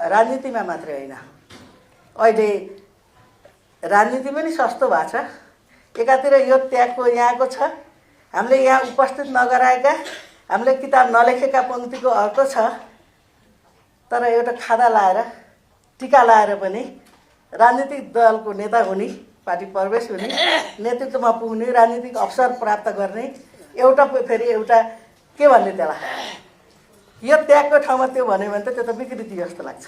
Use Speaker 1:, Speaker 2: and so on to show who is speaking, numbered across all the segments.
Speaker 1: राजनीतिमा मात्रै होइन, अहिले राजनीति पनि सस्तो भएको छ। एकातिर यो त्यागको यहाँको छ, हामीले यहाँ उपस्थित नगराएका, हामीले किताब नलेखेका पङ्क्तिको अर्को छ। तर एउटा खादा लाएर टिका लाएर पनि राजनीतिक दलको नेता हुने, पार्टी प्रवेश हुने, नेतृत्वमा पुग्ने, राजनीतिक अवसर प्राप्त गर्ने एउटा फेरि एउटा के भन्ने त्यसलाई, यो त्यागको ठाउँमा त्यो भन्यो भने त त्यो त विकृति जस्तो लाग्छ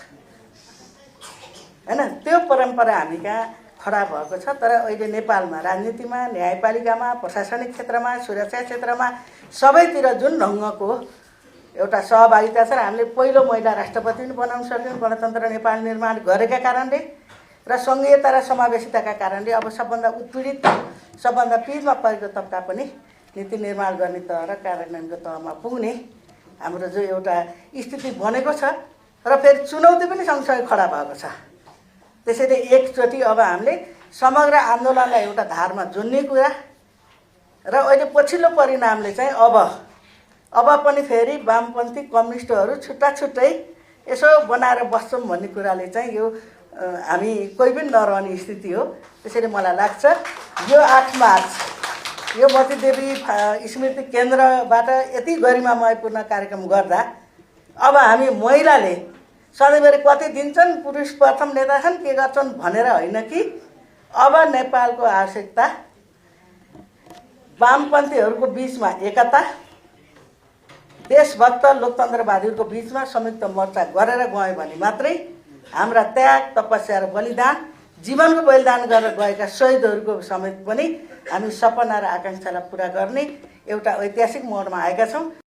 Speaker 1: हैन। त्यो परम्परा हामी कहाँ खडा भएको छ। तर अहिले नेपालमा राजनीतिमा, न्यायपालिकामा, प्रशासनिक क्षेत्रमा, सुरक्षा क्षेत्रमा सबैतिर जुन ढङ्गको एउटा सहभागिता छ, हामीले पहिलो महिला राष्ट्रपति पनि बनाउन सक्यौँ गणतन्त्र नेपाल निर्माण गरेका कारणले र सङ्घीयता र समावेशिताका कारणले। अब सबभन्दा उत्पीडित, सबभन्दा पिरमा परेको तबका पनि नीति निर्माण गर्ने तह र कार्यान्वयनको तहमा पुग्ने हाम्रो जो एउटा स्थिति बनेको छ र फेरि चुनौती पनि सँगसँगै खडा भएको छ। त्यसैले एकचोटि अब हामीले समग्र आन्दोलनलाई एउटा धारमा जोड्ने कुरा र अहिले पछिल्लो परिणामले चाहिँ अब पनि फेरि वामपन्थी कम्युनिस्टहरू छुट्टा छुट्टै यसो बनाएर बस्छौँ भन्ने कुराले चाहिँ यो हामी कोही पनि नरहने स्थिति हो। त्यसैले मलाई लाग्छ यो 8 मार्च यो मतिदेवी स्मृति केन्द्रबाट यति गरिमामयपूर्ण कार्यक्रम गर्दा अब हामी महिलाले सधैँभरि कति दिन्छन्, पुरुष प्रथम नेता छन्, के गर्छन् भनेर होइन कि अब नेपालको आवश्यकता वामपन्थीहरूको बिचमा एकता, देशभक्त लोकतन्त्रवादीहरूको बिचमा संयुक्त मोर्चा गरेर गयो भने मात्रै हाम्रा त्याग, तपस्या र बलिदान, जीवनको बलिदान गरेर गएका शहीदहरूको समेत पनि हामी सपना र आकाङ्क्षालाई पुरा गर्ने एउटा ऐतिहासिक मोडमा आएका छौँ।